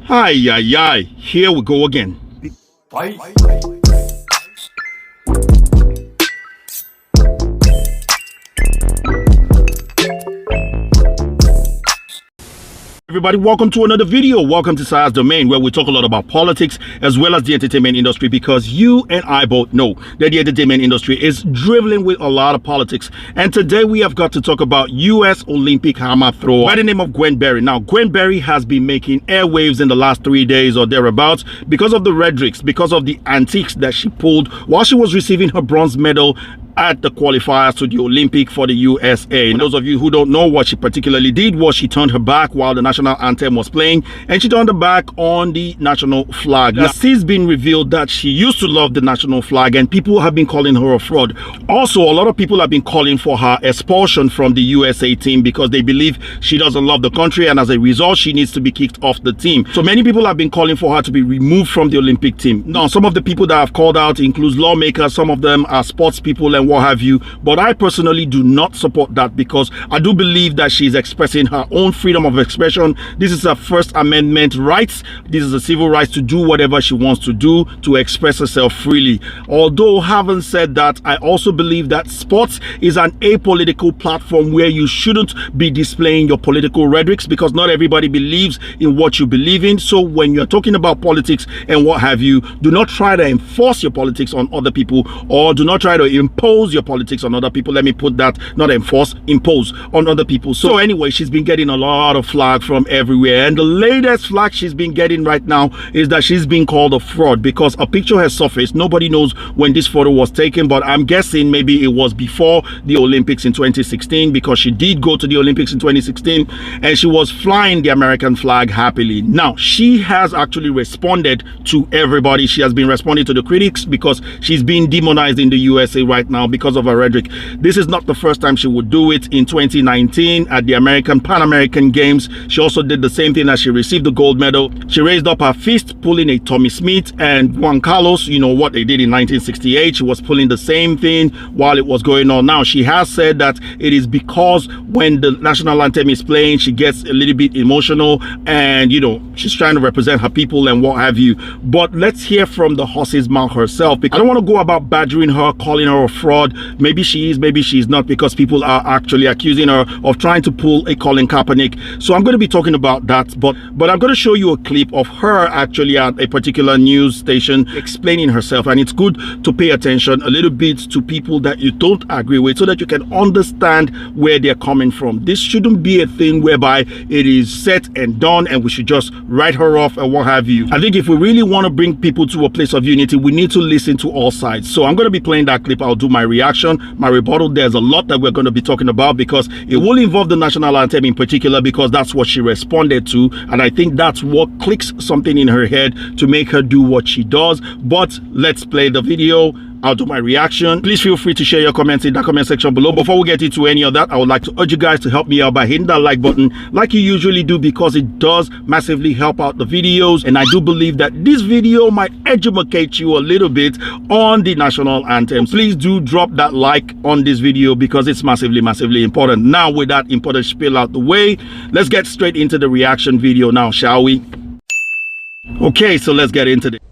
Hi, here we go again. Fight. Everybody, welcome to another video. Welcome to Science Domain, where we talk a lot about politics as well as the entertainment industry, because you and I both know that the entertainment industry is dribbling with a lot of politics. And today we have got to talk about U.S. Olympic hammer thrower by the name of Gwen Berry. Now, Gwen Berry has been making airwaves in the last 3 days or thereabouts because of the rhetorics, because of the antics that she pulled while she was receiving her bronze medal at the qualifiers to the Olympic for the USA. And those of you who don't know, what she particularly did was she turned her back while the national anthem was playing, and she turned her back on the national flag. Now, since been revealed that she used to love the national flag, and people have been calling her a fraud. Also, a lot of people have been calling for her expulsion from the USA team because they believe she doesn't love the country, and as a result, she needs to be kicked off the team. So many people have been calling for her to be removed from the Olympic team. Now, some of the people that have called out includes lawmakers, some of them are sports people and what have you, but I personally do not support that, because I do believe that she's expressing her own freedom of expression. This is her First Amendment rights. This is a civil right to do whatever she wants to do, to express herself freely. Although, having said that, I also believe that sports is an apolitical platform where you shouldn't be displaying your political rhetorics, because not everybody believes in what you believe in. So when you're talking about politics and what have you, do not try to enforce your politics on other people, or do not try to impose your politics on other people. Let me put that, not enforce, impose on other people. So anyway, she's been getting a lot of flag from everywhere, and the latest flag she's been getting right now is that she's being called a fraud because a picture has surfaced. Nobody knows when this photo was taken, but I'm guessing maybe it was before the Olympics in 2016, because she did go to the Olympics in 2016 and she was flying the American flag happily. Now, she has actually responded to everybody. She has been responding to the critics because she's being demonized in the USA right now because of her rhetoric. This is not the first time she would do it. In 2019 at the Pan American Games, she also did the same thing as she received the gold medal. She raised up her fist, pulling a Tommy Smith and Juan Carlos, you know what they did in 1968. She was pulling the same thing while it was going on. Now, she has said that it is because when the national anthem is playing, she gets a little bit emotional, and you know, she's trying to represent her people and what have you. But let's hear from the horse's mouth herself, because I don't want to go about badgering her, calling her a fraud. Maybe she is, maybe she's not, because people are actually accusing her of trying to pull a Colin Kaepernick. So I'm going to be talking about that, but I'm going to show you a clip of her actually at a particular news station explaining herself, and it's good to pay attention a little bit to people that you don't agree with, so that you can understand where they're coming from. This shouldn't be a thing whereby it is set and done and we should just write her off and what have you. I think if we really want to bring people to a place of unity, we need to listen to all sides. So I'm going to be playing that clip. I'll do my reaction, my rebuttal. There's a lot that we're going to be talking about, because it will involve the national anthem in particular, because that's what she responded to, and I think that's what clicks something in her head to make her do what she does. But let's play the video. I'll do my reaction. Please feel free to share your comments in the comment section below. Before we get into any of that, I would like to urge you guys to help me out by hitting that like button like you usually do, because it does massively help out the videos, and I do believe that this video might educate you a little bit on the national anthem. Please do drop that like on this video, because it's massively important. Now, with that important spiel out the way, let's get straight into the reaction video now, shall we? Okay, so let's get into it.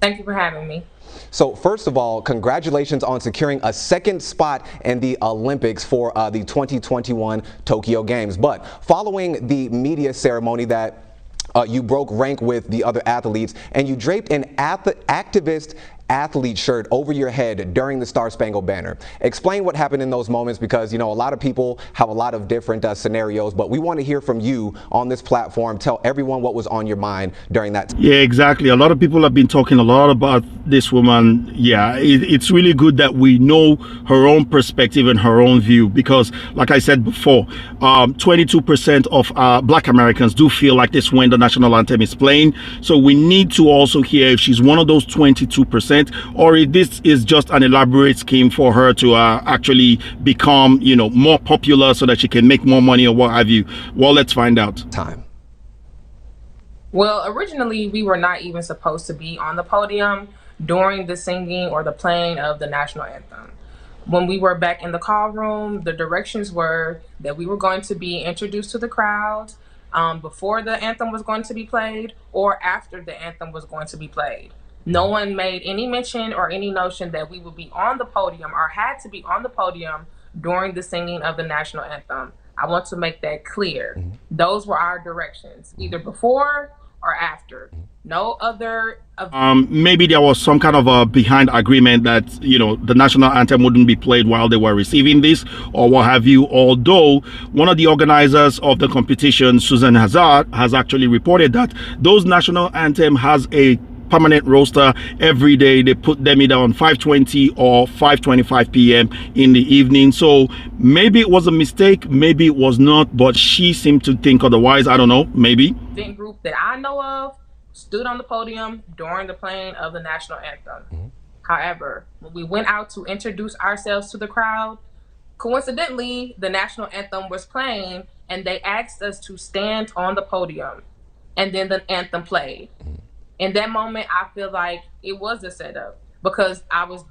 Thank you for having me. So first of all, congratulations on securing a second spot in the Olympics for the 2021 Tokyo Games. But following the media ceremony that you broke rank with the other athletes, and you draped an activist athlete shirt over your head during the Star-Spangled Banner. Explain what happened in those moments, because you know a lot of people have a lot of different scenarios, but we want to hear from you on this platform. Tell everyone what was on your mind during that time. Yeah, exactly. A lot of people have been talking a lot about this woman. Yeah, it's really good that we know her own perspective and her own view, because like I said before, 22% of Black Americans do feel like this when the national anthem is playing. So we need to also hear if she's one of those 22%, or if this is just an elaborate scheme for her to actually become, you know, more popular so that she can make more money or what have you. Well, let's find out. Well, originally we were not even supposed to be on the podium during the singing or the playing of the national anthem. When we were back in the call room, the directions were that we were going to be introduced to the crowd, before the anthem was going to be played or after the anthem was going to be played. No one made any mention or any notion that we would be on the podium or had to be on the podium during the singing of the national anthem. I want to make that clear. Those were our directions, either before or after. No other. Maybe there was some kind of a behind agreement that, you know, the national anthem wouldn't be played while they were receiving this or what have you. Although one of the organizers of the competition, Susan Hazard, has actually reported that those national anthem has a permanent roster every day. They put them either on 5:20 or 5:25 p.m. in the evening. So maybe it was a mistake, maybe it was not, but she seemed to think otherwise. I don't know, maybe. The group that I know of stood on the podium during the playing of the national anthem. However, when we went out to introduce ourselves to the crowd, coincidentally, the national anthem was playing and they asked us to stand on the podium, and then the anthem played. In that moment, I feel like it was a setup because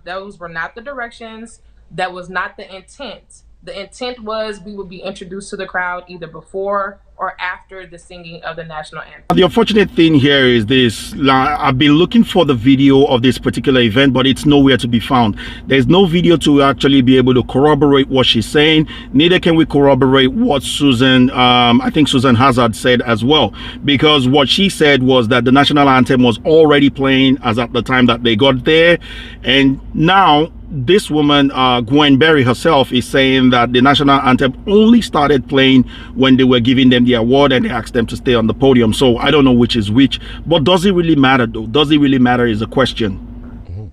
those were not the directions. That was not the intent. The intent was we would be introduced to the crowd either before or after the singing of the national anthem. The unfortunate thing here is this. I've been looking for the video of this particular event, but it's nowhere to be found. There's no video to actually be able to corroborate what she's saying. Neither can we corroborate what Susan, I think Susan Hazard said as well, because what she said was that the national anthem was already playing as at the time that they got there. And now this woman, Gwen Berry herself, is saying that the national anthem only started playing when they were giving them the award and they asked them to stay on the podium. So I don't know which is which, but does it really matter though? Does it really matter is a question.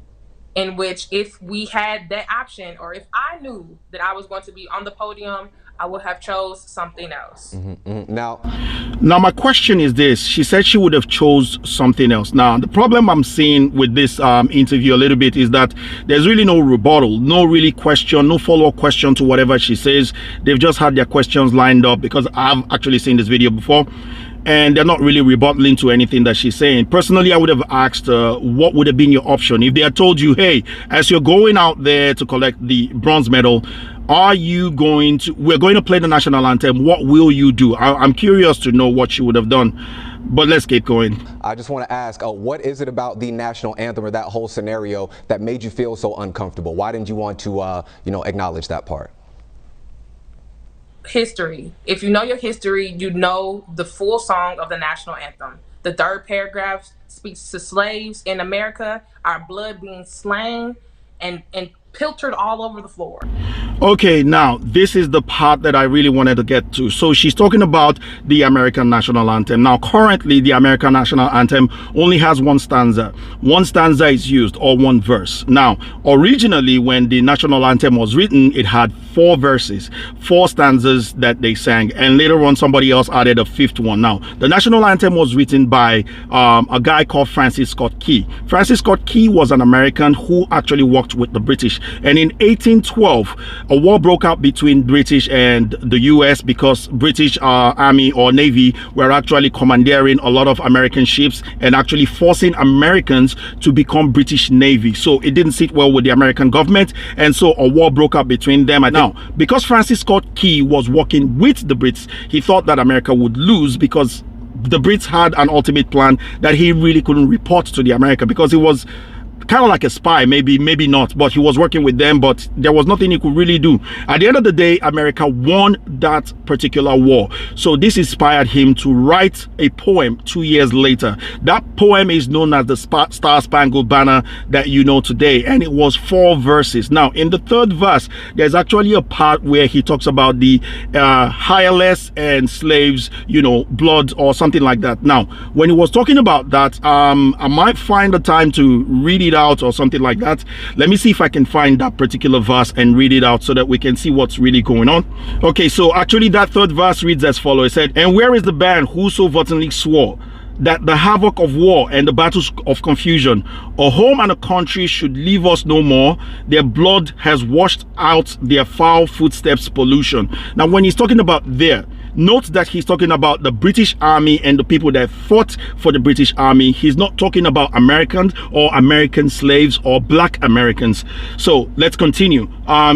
In which, if we had that option, or if I knew that I was going to be on the podium, I would have chose something else. Now my question is this. She said she would have chose something else. Now the problem I'm seeing with this interview a little bit is that there's really no rebuttal, no really question, no follow-up question to whatever she says. They've just had their questions lined up, because I've actually seen this video before, and they're not really rebuttaling to anything that she's saying. Personally, I would have asked what would have been your option if they had told you, hey, as you're going out there to collect the bronze medal, we're going to play the national anthem, what will you do? I'm curious to know what you would have done, but let's keep going. I just want to ask, what is it about the national anthem or that whole scenario that made you feel so uncomfortable? Why didn't you want to acknowledge that part? History. If you know your history, you know the full song of the national anthem. The third paragraph speaks to slaves in America, our blood being slain and pilchered all over the floor. Okay, now this is the part that I really wanted to get to. So she's talking about the American national anthem. Now currently the American national anthem only has one stanza. One stanza is used, or one verse. Now originally when the national anthem was written, it had 4 verses, 4 stanzas that they sang, and later on somebody else added a 5th one. Now the national anthem was written by a guy called Francis Scott Key. Francis Scott Key was an American who actually worked with the British, and in 1812 a war broke out between British and the US because British Army or Navy were actually commandeering a lot of American ships and actually forcing Americans to become British Navy. So it didn't sit well with the American government, and so a war broke out between them. And now, because Francis Scott Key was working with the Brits, he thought that America would lose because the Brits had an ultimate plan that he really couldn't report to the America, because he was kind of like a spy, maybe not, but he was working with them, but there was nothing he could really do. At the end of the day, America won that particular war. So this inspired him to write a poem 2 years later. That poem is known as the Star-Spangled Banner that you know today, and it was 4 verses. Now in the 3rd verse, there's actually a part where he talks about the hireless and slaves, blood or something like that. Now when he was talking about that, I might find the time to read it out or something like that. Let me see if I can find that particular verse and read it out so that we can see what's really going on. Okay, so actually that 3rd verse reads as follows. It said, "And where is the band who so vehemently swore that the havoc of war and the battles of confusion, a home and a country should leave us no more? Their blood has washed out their foul footsteps pollution." Now when he's talking about there, Note that he's talking about the British Army and the people that fought for the British Army. He's not talking about Americans or American slaves or black Americans. So let's continue.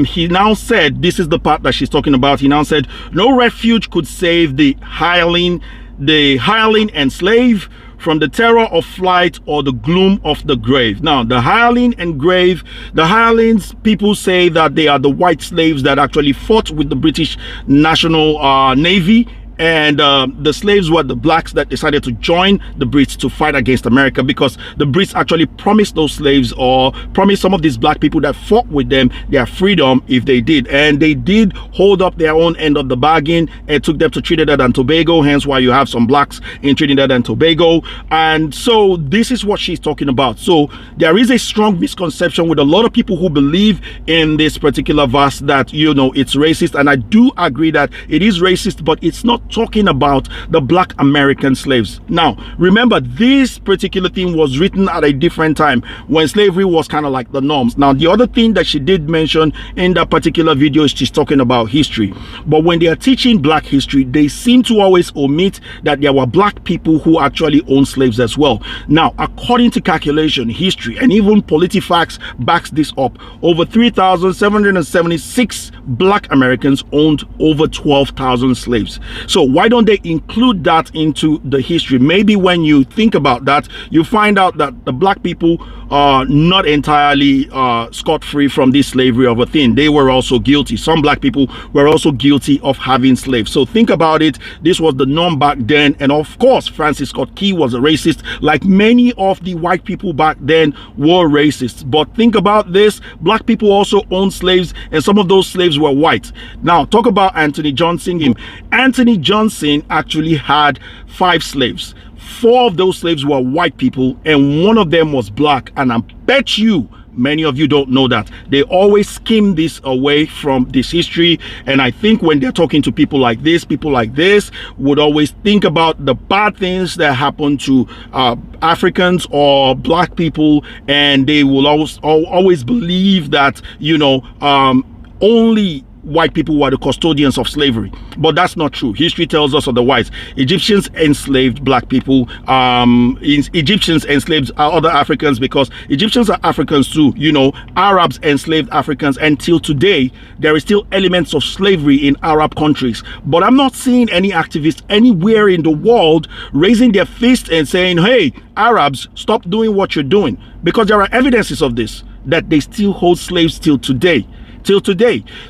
He now said, this is the part that she's talking about. He now said, no refuge could save the hireling and slave from the terror of flight or the gloom of the grave. Now, the hireling and grave, the hirelings, people say that they are the white slaves that actually fought with the British National Navy, and the slaves were the blacks that decided to join the Brits to fight against America, because the Brits actually promised those slaves, or promised some of these black people that fought with them, their freedom if they did. And they did hold up their own end of the bargain and took them to Trinidad and Tobago, hence why you have some blacks in Trinidad and Tobago. And so this is what she's talking about. So there is a strong misconception with a lot of people who believe in this particular verse that, you know, it's racist. And I do agree that it is racist, but it's not talking about the black American slaves. Now, remember, this particular thing was written at a different time when slavery was kind of like the norms. Now, the other thing that she did mention in that particular video is she's talking about history. But when they are teaching black history, they seem to always omit that there were black people who actually owned slaves as well. Now, according to calculation, history, and even PolitiFacts backs this up, over 3,776 black Americans owned over 12,000 slaves. So why don't they include that into the history? Maybe when you think about that, you find out that the black people are not entirely scot-free from this slavery of a thing. They were also guilty. Some black people were also guilty of having slaves. So think about it. This was the norm back then. And of course, Francis Scott Key was a racist, like many of the white people back then were racists. But think about this. Black people also owned slaves, and some of those slaves were white. Now, talk about Anthony Johnson. Anthony Johnson actually had 5 slaves. 4 of those slaves were white people, and 1 of them was black. And I bet you many of you don't know that. They always skim this away from this history. And I think when they're talking to people like this would always think about the bad things that happen to Africans or black people, and they will always believe that, you know, only white people were the custodians of slavery. But that's not true. History tells us otherwise. Egyptians enslaved black people. Egyptians enslaved other Africans, because Egyptians are Africans too. You know, Arabs enslaved Africans. Until today, there is still elements of slavery in Arab countries. But I'm not seeing any activists anywhere in the world raising their fist and saying, hey, Arabs, stop doing what you're doing. Because there are evidences of this, that they still hold slaves till today.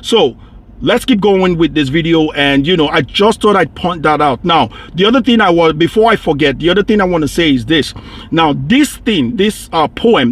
So let's keep going with this video. And you know, I just thought I'd point that out. Now, the other thing before I forget, the other thing I want to say is this. Now, this poem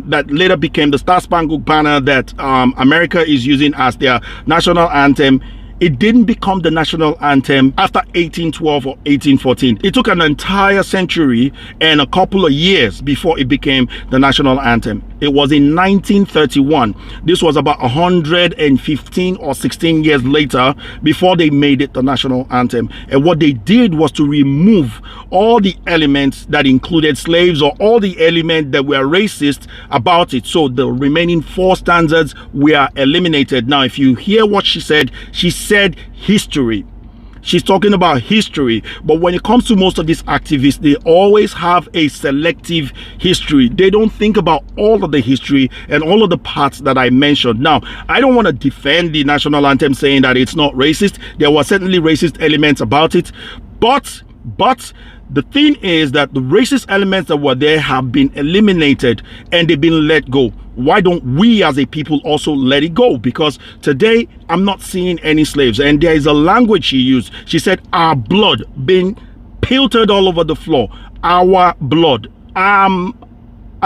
that later became the Star-Spangled Banner that America is using as their national anthem, it didn't become the national anthem after 1812 or 1814. It took an entire century and a couple of years before it became the national anthem. It was in 1931. This was about 115 or 16 years later before they made it the national anthem. And what they did was to remove all the elements that included slaves, or all the elements that were racist about it. So the remaining 4 stanzas were eliminated. Now, if you hear what she said history. She's talking about history. But when it comes to most of these activists, they always have a selective history. They don't think about all of the history and all of the parts that I mentioned. Now, I don't want to defend the national anthem saying that it's not racist. There were certainly racist elements about it. But the thing is that the racist elements that were there have been eliminated and they've been let go. Why don't we as a people also let it go? Because today I'm not seeing any slaves. And there is a language she used. She said, our blood being piltered all over the floor. Our blood. I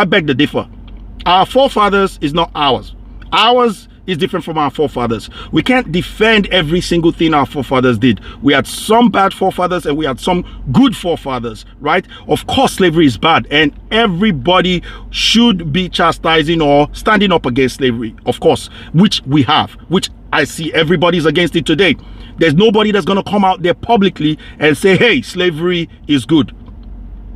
beg to differ. Our forefathers is not ours. Ours is different from our forefathers. We can't defend every single thing our forefathers did. We had some bad forefathers and we had some good forefathers, right? Of course, slavery is bad, and everybody should be chastising or standing up against slavery, of course, which we have, which I see everybody's against it today. There's nobody that's going to come out there publicly and say, hey, slavery is good.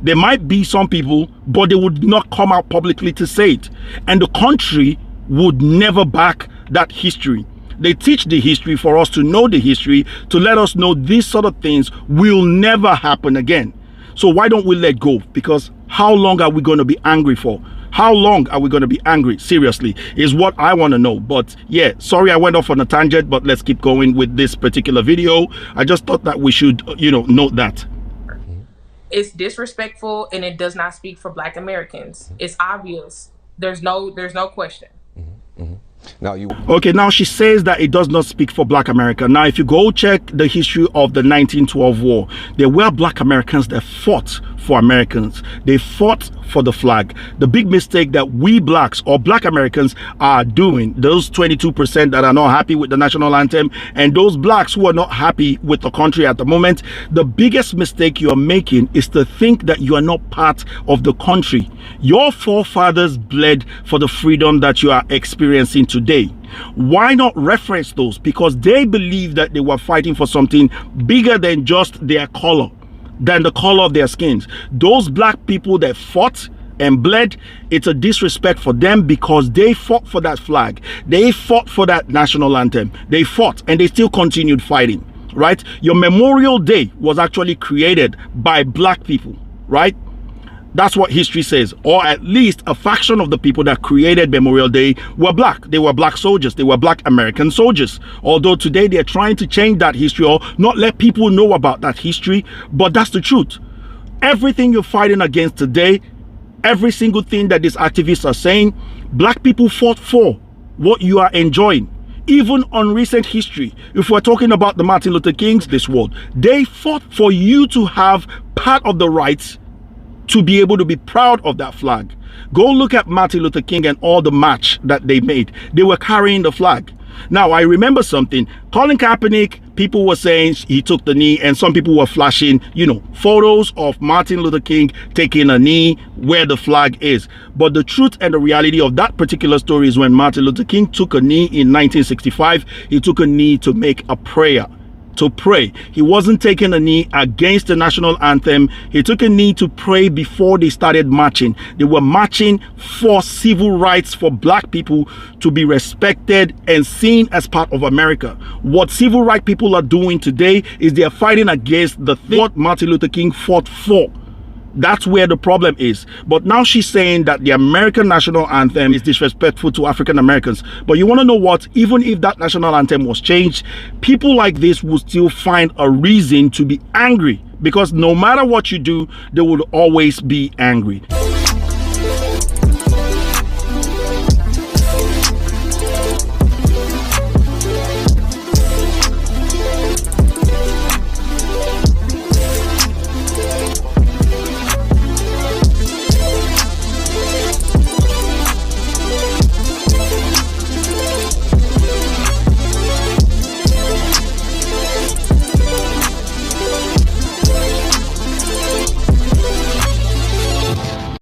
There might be some people, but they would not come out publicly to say it. And the country would never back that history. They teach the history for us to know the history, to let us know these sort of things will never happen again. So why don't we let go? Because how long are we going to be angry for? How long are we going to be angry? Seriously, is what I want to know. But yeah, sorry I went off on a tangent, but let's keep going with this particular video. I just thought that we should, note that. It's disrespectful, and it does not speak for Black Americans. It's obvious. There's no question. Now okay, now she says that it does not speak for Black America. Now, if you go check the history of the 1912 war, there were Black Americans that fought for Americans. They fought for the flag. The big mistake that we blacks or Black Americans are doing, those 22% that are not happy with the national anthem, and those blacks who are not happy with the country at the moment, the biggest mistake you are making is to think that you are not part of the country. Your forefathers bled for the freedom that you are experiencing today. Why not reference those? Because they believe that they were fighting for something bigger than just their color, than the color of their skins. Those black people that fought and bled, it's a disrespect for them because they fought for that flag. They fought for that national anthem. They fought and they still continued fighting, right? Your Memorial Day was actually created by black people, right? That's what history says, or at least a faction of the people that created Memorial Day were black. They were black soldiers. They were Black American soldiers. Although today they're trying to change that history or not let people know about that history, but that's the truth. Everything you're fighting against today, every single thing that these activists are saying, black people fought for what you are enjoying. Even on recent history, if we're talking about the Martin Luther Kings this world, they fought for you to have part of the rights to be able to be proud of that flag. Go look at Martin Luther King and all the march that they made. They were carrying the flag. Now, I remember something. Colin Kaepernick, people were saying he took the knee, and some people were flashing, photos of Martin Luther King taking a knee where the flag is. But the truth and the reality of that particular story is when Martin Luther King took a knee in 1965, he took a knee to make a prayer. To pray. He wasn't taking a knee against the national anthem. He took a knee to pray before they started marching. They were marching for civil rights for black people to be respected and seen as part of America. What civil rights people are doing today is they are fighting against the thing what Martin Luther King fought for. That's where the problem is. But now she's saying that the American national anthem is disrespectful to African Americans. But you want to know what? Even if that national anthem was changed, people like this will still find a reason to be angry, because no matter what you do, they will always be angry.